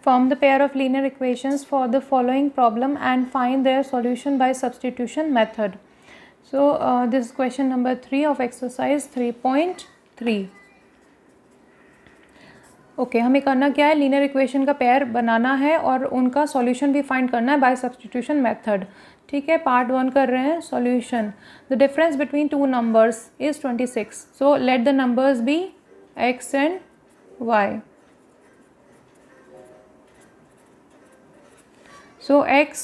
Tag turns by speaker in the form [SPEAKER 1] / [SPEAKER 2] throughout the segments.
[SPEAKER 1] Form the pair of linear equations for the following problem and find their solution by substitution method. So this is question number 3 of exercise 3.3. Okay हमें करना क्या है, linear equation का pair बनाना है और उनका solution भी find करना है बाय सब्स्टिट्यूशन मेथड. ठीक है, पार्ट 1 कर रहे हैं. Solution. The difference between two numbers is 26. So let the numbers be x and y. So x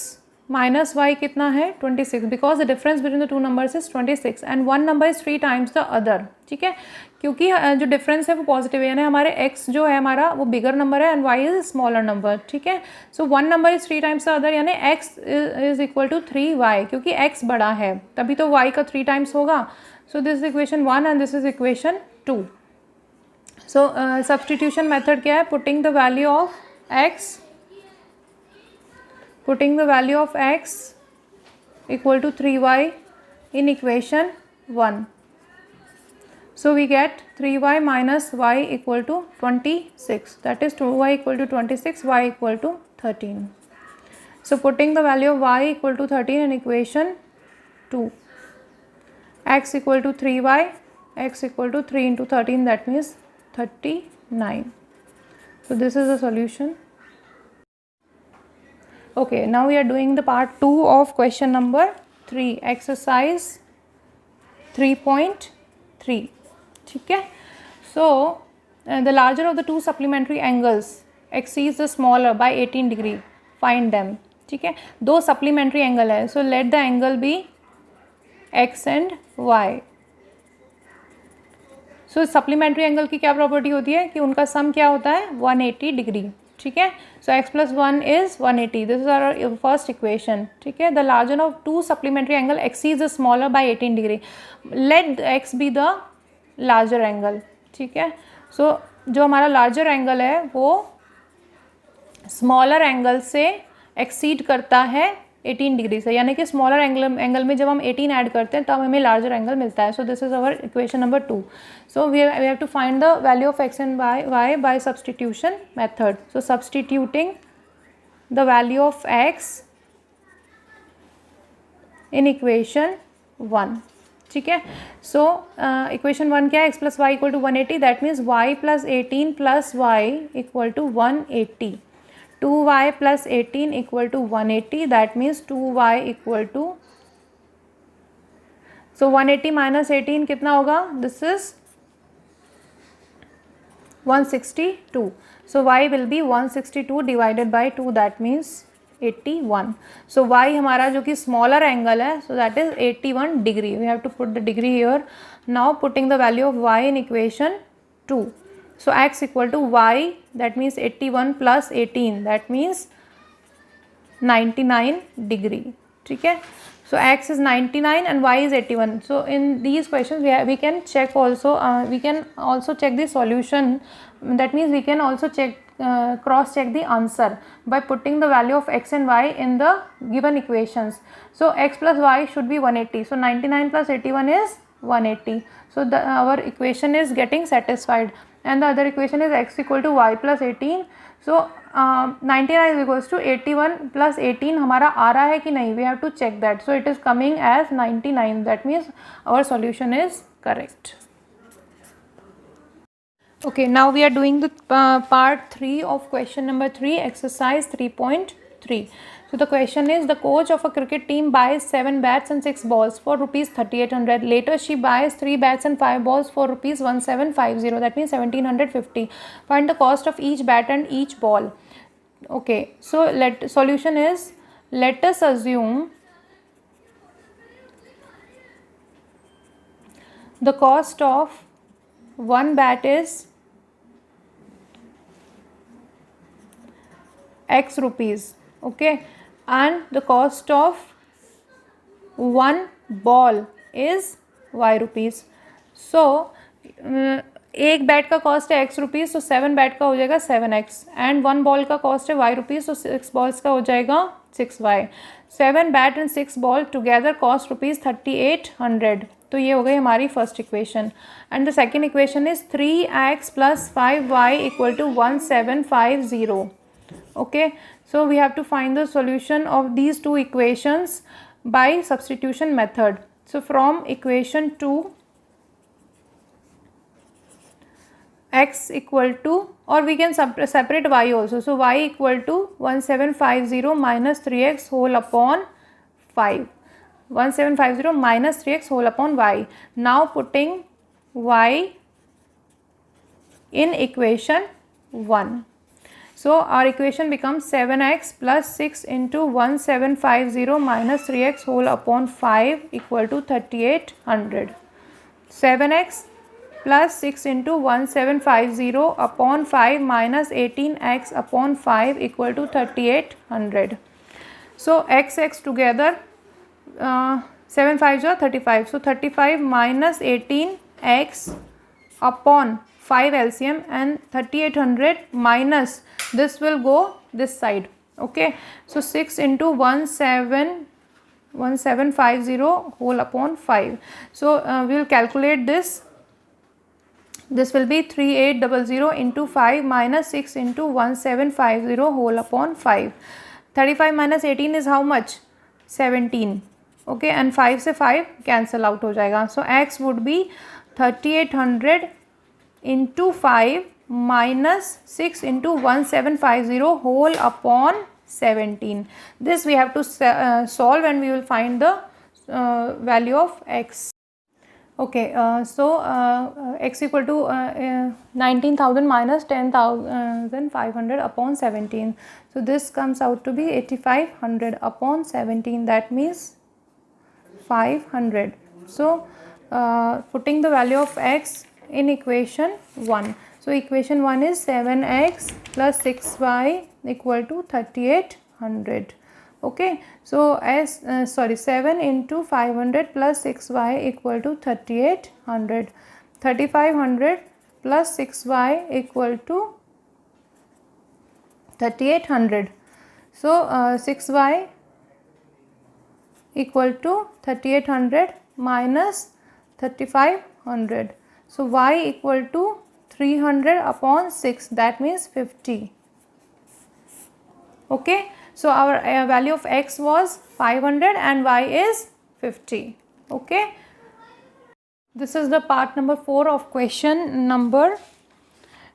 [SPEAKER 1] minus y कितना है 26 because the difference between the two numbers is 26 and one number is 3 times the other. ठीक है, क्योंकि जो difference है वो positive है, यानी हमारे x जो है हमारा वो बिगर नंबर है and y is smaller number. ठीक है, so one number is 3 times the other, यानी x is equal to 3y, क्योंकि x बड़ा है तभी तो y का 3 टाइम्स होगा. सो this is equation 1 and this is equation 2. So substitution method क्या है, putting the value of x, putting the value of x equal to 3y in equation 1. So we get 3y minus y equal to 26, that is 2y equal to 26, y equal to 13. So putting the value of y equal to 13 in equation 2, x equal to 3y, x equal to 3 into 13, that means 39. So this is the solution. Okay, now we are doing the part 2 of question number 3, exercise 3.3. ठीक है, so the larger of the two supplementary angles exceeds the smaller by 18 degree. Find them. ठीक है, दो supplementary angle है, so let the angle be x and y. So supplementary angle की क्या property होती है कि उनका सम क्या होता है 180 डिग्री. ठीक है, so x plus 1 is 180. This is our first equation. ठीक है, the larger of two supplementary angle exceeds the smaller by 18 degree. Let x be the larger angle. ठीक है, सो जो हमारा लार्जर एंगल है वो स्मॉलर एंगल से एक्सीड करता है 18 डिग्री से, यानी कि स्मॉलर एंगल में जब हम 18 ऐड करते हैं तब हमें लार्जर एंगल मिलता है. So this is our equation number 2. So we have to find the value of x and y by substitution method. So substituting the value of x in equation 1. ठीक है, so equation 1 क्या है, x plus y equal to 180, that means y plus 18 plus y equal to 180. 2y plus 18 equal to 180, that means 2y equal to, so 180 minus 18 कितना होगा, this is 162. So y will be 162 divided by 2, that means 81. So y हमारा जो कि smaller angle है, so that is 81 degree. We have to put the degree here. Now putting the value of y in equation 2. So x equal to y, that means 81 plus 18, that means 99 degree. ठीक है, so x is 99 and y is 81. So in these questions we can check also, we can also check the solution. That means we can also check cross check the answer by putting the value of x and y in the given equations. So x plus y should be 180. So 99 plus 81 is 180. So our equation is getting satisfied. And the other equation is x equal to y plus 18. So 99 is equals to 81 plus 18 हमारा आ रहा है कि नहीं, we have to check that. So it is coming as 99. That means our solution is correct. Okay, now we are doing the part 3 of question number 3, exercise 3.3. So the question is, the coach of a cricket team buys 7 bats and 6 balls for rupees 3800. Later she buys 3 bats and 5 balls for rupees 1750. That means 1750. Find the cost of each bat and each ball. Okay, so solution is, let us assume the cost of one bat is x rupees. Okay, and the cost of one ball is y rupees. So एक bat का cost है x rupees, तो 7 bat का हो जाएगा 7x, and 1 ball का cost है y rupees, तो 6 बॉल्स का हो जाएगा 6y. 7 bat and 6 ball together cost rupees 3800. तो ये हो गई हमारी first equation. And the second equation is 3x plus 5y equal to 1750. Okay, so we have to find the solution of these two equations by substitution method. So from equation 2, x equal to, or we can separate y also. So y equal to 1750 minus 3x whole upon 5. 1750 minus 3x whole upon y. Now putting y in equation 1. So our equation becomes 7x plus 6 into 1750 minus 3x whole upon 5 equal to 3800. 7x plus 6 into 1750 upon 5 minus 18x upon 5 equal to 3800. So x together, 7 5s are 35. So 35 minus 18x upon 5 LCM and 3800 minus, this will go this side. Okay, so 6 into 1750 whole upon 5. So we will calculate this. This will be 3800 into 5 minus 6 into 1750 whole upon 5. 35 minus 18 is how much? 17. Okay, and 5 से 5 cancel out हो जाएगा. So x would be 3800 into 5 minus 6 into 1750 whole upon 17. This we have to solve and we will find the value of x. Okay, so x equal to 19,000 minus 10,500 upon 17. So this comes out to be 8,500 upon 17. That means 500. So putting the value of x in equation 1. So equation 1 is 7x plus 6y equal to 3800. Okay, so 7 into 500 plus 6y equal to 3800. 3500 plus 6y equal to 3800. So 6y equal to 3800 minus 3500. So y equal to 300 upon 6, that means 50. Okay, so our value of x was 500 and y is 50. Okay, this is the part number 4 of question number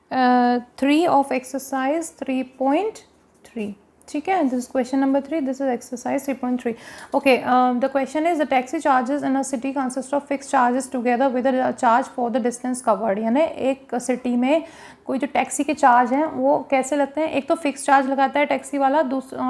[SPEAKER 1] 3 of exercise 3.3. Okay, this is question number 3. This is exercise 3.3. Okay, the question is the taxi charges in a city consist of fixed charges together with a charge for the distance covered. यानी एक city में कोई जो taxi के charge हैं वो कैसे लगते हैं? एक तो फिक्स चार्ज लगाता है टैक्सी वाला,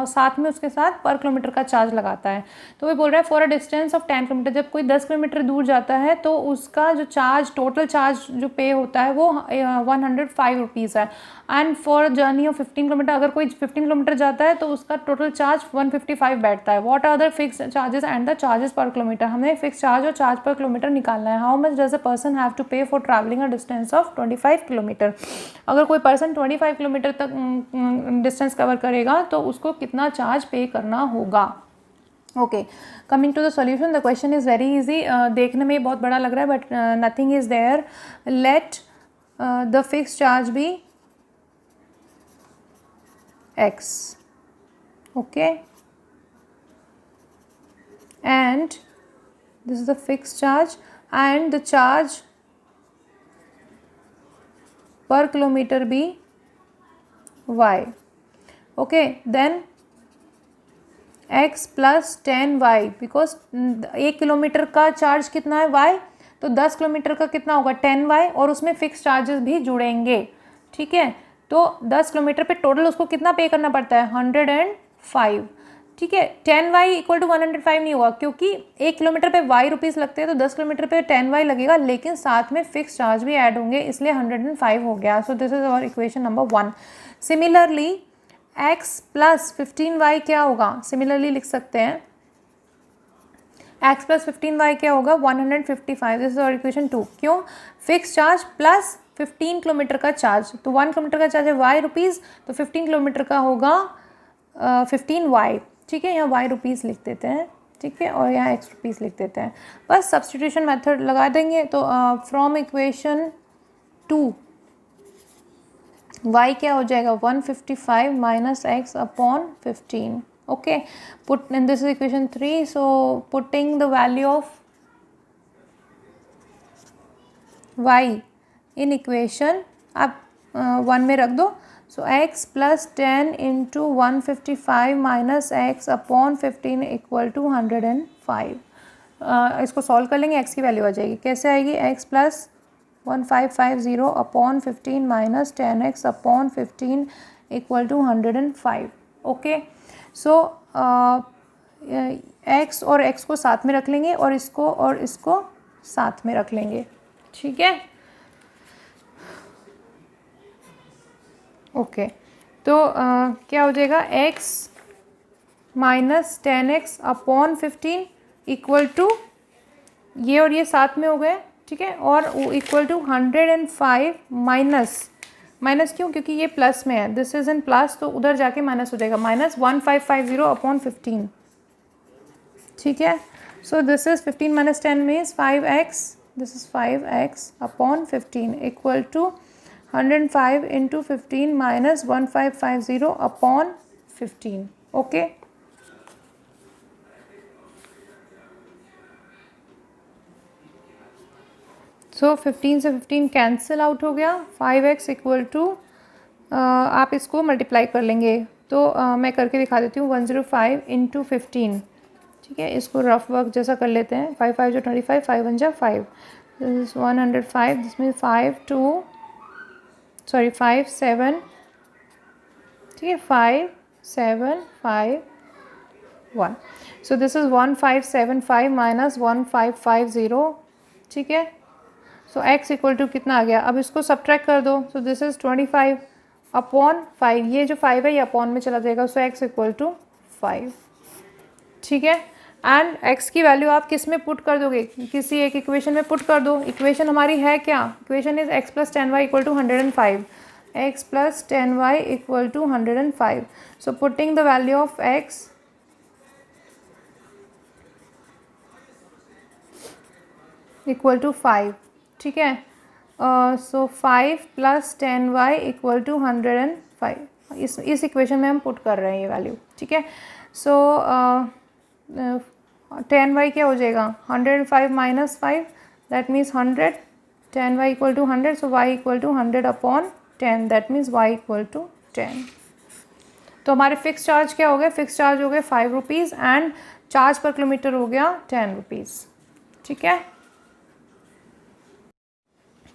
[SPEAKER 1] साथ में उसके साथ पर किलोमीटर का चार्ज लगाता है. तो वो बोल रहा है for a distance of 10 kilometre, जब कोई 10 किलोमीटर दूर जाता है तो उसका जो चार्ज, टोटल चार्ज जो पे होता है वो 105 रुपीज़ है. And for journey of 15 kilometre, अगर कोई 15 किलोमीटर जाता है तो उसका टोटल चार्ज 155 बैठता है. What are the fix charges and the charges per kilometre? हमें फिक्स चार्ज और चार्ज पर किलोमीटर निकालना है. How much does a person have to pay for travelling a distance of 25 kilometre? अगर कोई person 25 kilometre तक distance cover करेगा तो उसको कितना चार्ज पे करना होगा? Okay, coming to the solution. The question is very easy. देखने में बहुत बड़ा लग रहा है but nothing is there. Let the fix charge be x. Okay, and this is the fixed charge and the charge per kilometer be y. Okay, then x plus 10y, because 1 kilometre का charge कितना है y, तो 10 kilometre का कितना होगा 10y, और उसमें fix charges भी जुड़ेंगे. ठीक है, तो 10 किलोमीटर पे टोटल उसको कितना पे करना पड़ता है? 105. ठीक है, 10y इक्वल टू 105 नहीं हुआ क्योंकि 1 किलोमीटर पे y रुपीज़ लगते हैं, तो 10 किलोमीटर पे 10y लगेगा, लेकिन साथ में फिक्स चार्ज भी ऐड होंगे, इसलिए 105 हो गया. So this is our equation number 1. Similarly x plus 15y क्या होगा? सिमिलरली लिख सकते हैं x प्लस 15y क्या होगा? 155. This is our equation 2. क्यों? फिक्स चार्ज प्लस 15 किलोमीटर का चार्ज, तो 1 किलोमीटर का चार्ज है y रुपीज़, तो 15 किलोमीटर का होगा 15y. ठीक है, यहाँ y रुपीज़ लिख देते हैं. ठीक है, और यहाँ x रुपीज़ लिख देते हैं. बस सब्सटीट्यूशन मेथड लगा देंगे. तो फ्रॉम इक्वेशन 2 y क्या हो जाएगा 155 minus x upon 15. Okay, put in this equation 3. So putting the value of y in equation आप 1 में रख दो. So x plus 10 into 155 minus x upon 15 equal to 105. इसको सॉल्व कर लेंगे, x की वैल्यू आ जाएगी. कैसे आएगी? x plus 1550 upon 15 minus 10x upon 15 equal to 105. Okay, so x और x को साथ में रख लेंगे और इसको साथ में रख लेंगे. ठीक है, ओके. तो क्या हो जाएगा? x minus 10x upon 15 equal to ये और ये साथ में हो गए. ठीक है, और इक्वल टू 105 माइनस क्यों? क्योंकि ये प्लस में है, दिस इज इन प्लस, तो उधर जाके माइनस हो जाएगा. Minus 1550 upon 15. ठीक है, so this is 15 minus 10 means 5x. This is 5x upon 15 equal to 105 into 15 minus 1550 upon 15. Okay, so 15 से 15 कैंसिल आउट हो गया. 5x इक्वल टू आप इसको मल्टीप्लाई कर लेंगे तो मैं करके दिखा देती हूँ. 105 इंटू 15. ठीक है, इसको रफ वर्क जैसा कर लेते हैं. 5 5 जो 25, 5 1 जा 5. This is 105. This mean 5 7. ठीक है, 5 7 5 1. सो दिस इज 1575 माइनस 1550. ठीक है, सो x इक्वल टू कितना आ गया? अब इसको सब्ट्रैक्ट कर दो. सो दिस इज 25 अपॉन 5. ये जो 5 है ये अपॉन में चला जाएगा. सो x इक्वल टू 5. ठीक है, एंड x की वैल्यू आप किस में पुट कर दोगे? किसी एक इक्वेशन में पुट कर दो. इक्वेशन हमारी है क्या? Equation is x plus 10y equal to 105. x plus 10y equal to 105. So putting the value of x equal to 5. ठीक है, सो 5 प्लस 10y इक्वल टू 105. इस इक्वेशन में हम पुट कर रहे हैं ये वैल्यू. ठीक है, सो 10y क्या हो जाएगा? 105 minus 5 that means 100. 10y equal to 100. So y equal to 100 upon 10 that means y equal to 10. तो हमारे फिक्स चार्ज क्या हो गए? फिक्स चार्ज हो गए 5 rupees and charge per kilometre हो गया 10 रुपीज़. ठीक है,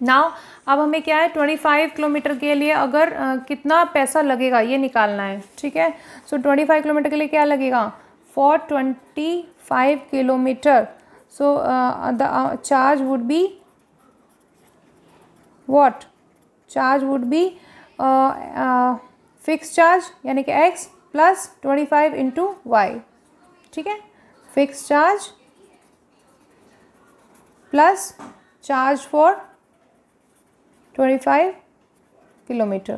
[SPEAKER 1] नाउ अब हमें क्या है 25 किलोमीटर के लिए अगर कितना पैसा लगेगा ये निकालना है. ठीक है, सो 25 किलोमीटर के लिए क्या लगेगा? For 25 kilometre so the charge would be what? Charge would be fix charge यानी कि x प्लस 25 इंटू वाई. ठीक है, fix charge plus charge for 25 kilometre.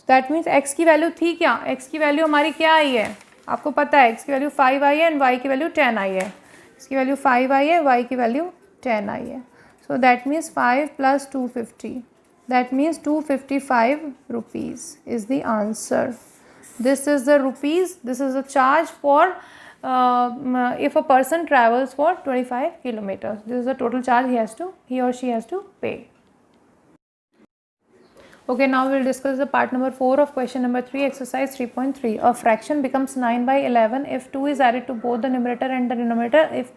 [SPEAKER 1] That means x की वैल्यू थी क्या? x की वैल्यू हमारी क्या आई है? आपको पता है x की वैल्यू 5 आई है एंड y की वैल्यू 10 आई है. इसकी वैल्यू 5 आई है, y की वैल्यू 10 आई है. So that means 5 plus 250. That means 255 rupees is the answer. This is the rupees, this is the charge for if a person travels for 25 kilometers. This is the total charge he or she has to pay. Okay, now we will discuss the part number 4 of question number 3, exercise 3.3. A fraction becomes 9 by 11 if 2 is added to both the numerator and the denominator. If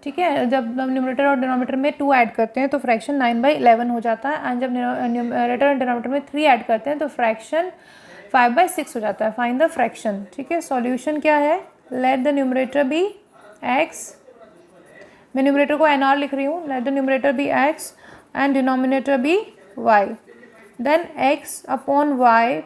[SPEAKER 1] ठीक है, जब हम numerator और denominator में 2 add करते हैं तो fraction 9 by 11 हो जाता है. एंड जब न्यूमरेटर और डिनोमिनेटर में 3 ऐड करते हैं तो फ्रैक्शन 5 by 6 हो जाता है. Find the fraction. ठीक है, सॉल्यूशन क्या है? Let the numerator be x. मैं न्यूमरेटर को nr लिख रही हूँ. Let the numerator be x and denominator be y. Then x upon y,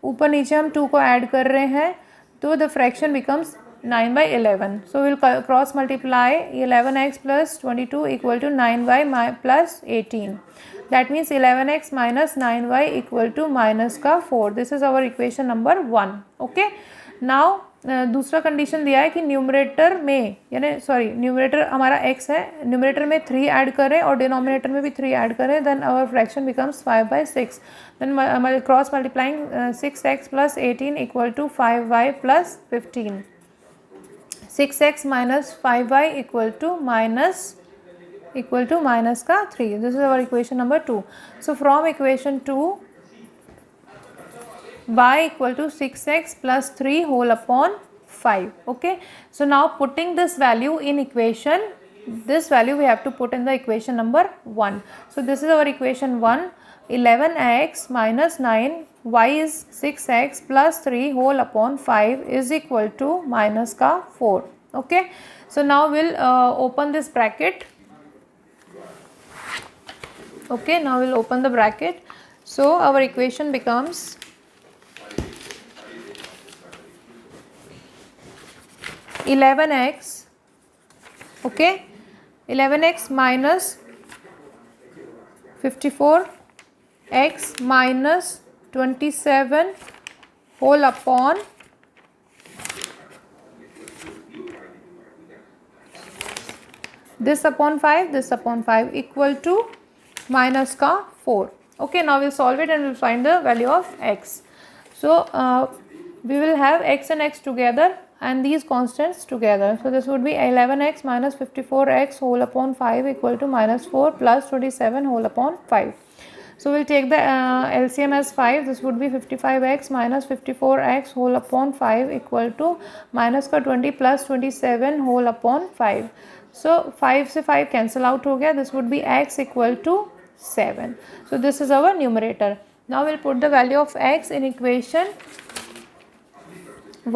[SPEAKER 1] ऊपर नीचे हम 2 को ऐड कर रहे हैं तो the fraction becomes 9 by 11. So will cross multiply 11x plus 22 equal to 9y plus 18. That means 11x minus 9y equal to minus का 4. This is our equation number 1. Okay, now दूसरा कंडीशन दिया है कि numerator में numerator हमारा x है, numerator में 3 add करें और डिनोमिनेटर में भी 3 ऐड करें, then our fraction becomes 5/6, then cross multiplying 6x + 18 = 5y + 15, 6x - 5y = -3. This is our equation number 2. So from equation 2, y = 6x + 3 whole upon 5. Okay, so now putting this value in equation, this value we have to put in the equation number 1. So this is our equation 1. 11x - 9, y is 6x + 3 whole upon 5 is equal to -4. Okay, so now we'll open this bracket. Okay, now we'll open the bracket. So our equation becomes 11x, okay, 11x minus 54x minus 27 whole upon this upon 5 equal to -4. Okay, now we'll solve it and we'll find the value of x. So we will have x and x together and these constants together. So this would be 11x minus 54x whole upon 5 equal to -4 plus 27 whole upon 5. So we'll take the LCM as 5. This would be 55x minus 54x whole upon 5 equal to -20 plus 27 whole upon 5. So 5 से 5 cancel out हो गया. This would be x equal to 7. So this is our numerator. Now we'll put the value of x in equation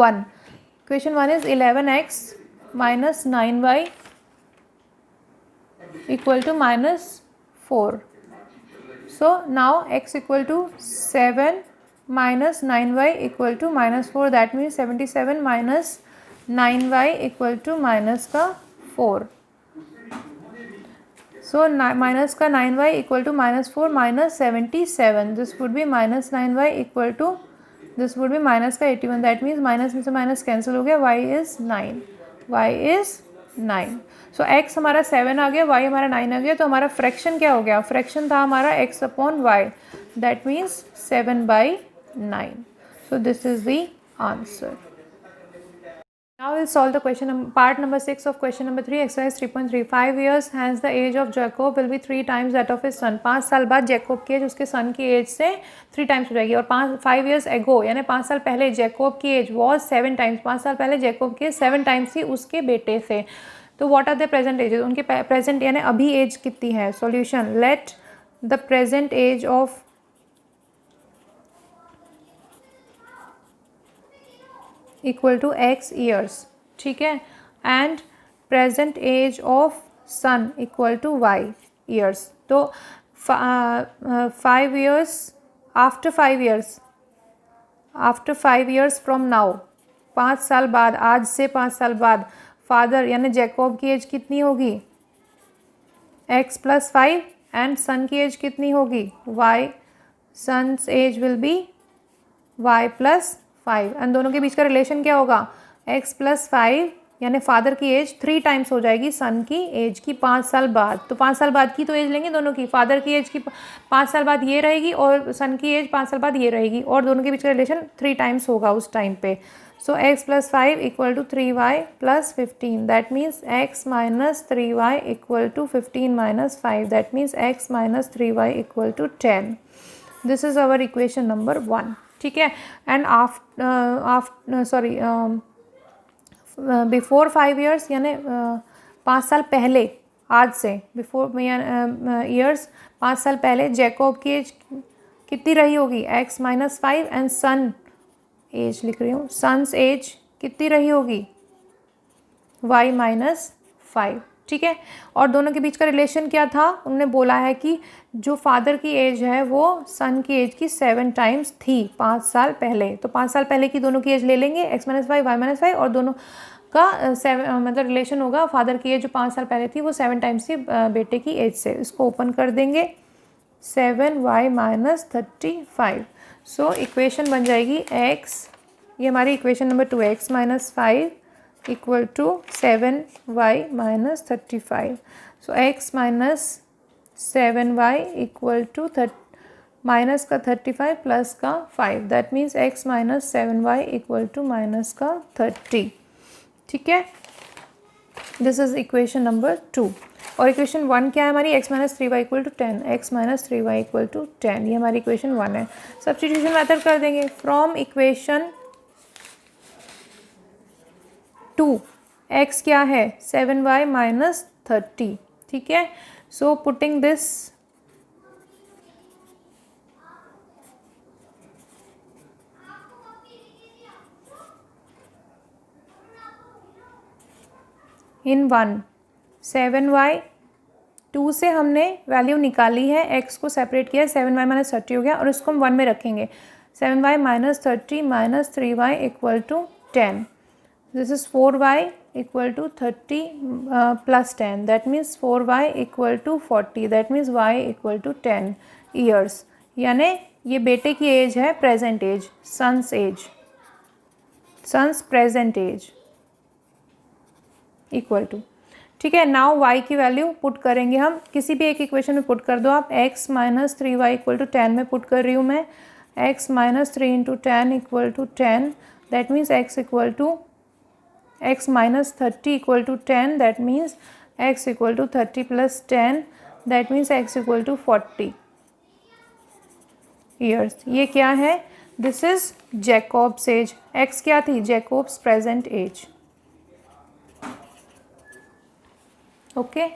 [SPEAKER 1] 1. Equation 1 is 11x minus 9y equal to -4. So now x equal to 7 minus 9y equal to -4. That means 77 minus 9y equal to -4. So minus का 9y equal to -4 minus 77. This would be minus 9y equal to, this would be minus का 81. That means minus में से minus cancel हो गया. Y is 9. Y is 9. So x हमारा 7 आ गया, y हमारा 9 आ गया. तो हमारा फ्रैक्शन क्या हो गया? फ्रैक्शन था हमारा x upon y. That means 7/9. So this is the answer. Now we'll solve the question part number 6 of question number 3, exercise 3.3. 5 years hence the age of Jacob will be 3 times that of his son. 5 साल बाद Jacob की as उसके सन की as से 3 times हो जाएगी. और 5 years ago यानी 5 साल पहले जैकोब की एज वॉज 7 टाइम्स. 5 साल पहले जैकोब की 7 टाइम्स थी उसके बेटे से. तो what are the present ages? उनके प्रेजेंट यानी अभी एज कितनी है? Solution, let the present age of equal to x years. ठीक है, and present age of son equal to y years. तो 5 years after 5 years from now, 5 साल बाद, आज से 5 साल बाद फादर यानी जैकोब की एज कितनी होगी? x + 5 एंड सन की एज कितनी होगी? y. Son's age will be y + 5 and दोनों के बीच का रिलेशन क्या होगा? x + 5 यानी फादर की एज 3 टाइम्स हो जाएगी सन की एज की 5 साल बाद. तो 5 साल बाद की तो एज लेंगे दोनों की. फादर की एज की 5 साल बाद ये रहेगी और सन की एज 5 साल बाद ये रहेगी और दोनों के बीच का रिलेशन 3 टाइम्स होगा उस टाइम पे. So x + 5 equal to 3y + 15. That means x - 3y equal to 15 - 5. That means x - 3y equal to 10. This is our equation number 1. ठीक है, एंड बिफोर 5 years यानी 5 साल पहले, आज से बिफोर ईयर्स 5 साल पहले जैकोब की एज कितनी रही होगी? x - 5 एंड सन एज लिख रही हूँ, सन्स एज कितनी रही होगी? y - 5. ठीक है, और दोनों के बीच का रिलेशन क्या था? उन्होंने बोला है कि जो फादर की एज है वो सन की एज की 7 टाइम्स थी 5 साल पहले. तो 5 साल पहले की दोनों की एज ले लेंगे, x - 5 y - 5, और दोनों का मतलब रिलेशन होगा फादर की एज जो 5 साल पहले थी वो 7 टाइम्स थी बेटे की एज से. इसको ओपन कर देंगे, 7y - 35. सो इक्वेशन बन जाएगी x ये हमारी इक्वेशन नंबर 2 है, x minus 5 equal to 7y minus 35. So x minus 7y equal to minus का 35 प्लस का 5, that means x minus 7y equal to minus का 30. ठीक है, दिस इज इक्वेशन नंबर 2. और इक्वेशन 1 क्या है हमारी, x minus 3y equal to 10, x minus 3y equal to 10. ये हमारी इक्वेशन 1 है. सब्स्टिट्यूशन मेथड कर देंगे. फ्रॉम इक्वेशन 2 x क्या है 7y माइनस 30. ठीक है, so putting this in 1, 7y 2 से हमने वैल्यू निकाली है, x को सेपरेट किया है, 7y माइनस 30 हो गया और इसको हम 1 में रखेंगे. 7y minus 30 minus 3y equal to 10. This is 4y equal to 30 plus 10, that means 4y equal to 40, that means y equal to 10 years. यानी ये बेटे की एज है, present age, son's age, son's present age equal to. ठीक है, now y की value put करेंगे हम, किसी भी एक इक्वेशन में पुट कर दो आप. x minus 3y equal to 10 में पुट कर रही हूँ मैं. x minus 3 into 10 equal to 10, that means x equal to x minus 30 equal to 10, that means x equal to 30 plus 10, that means x equal to 40 years. ये क्या है, this is Jacob's age. x क्या थी, Jacobs present as. Okay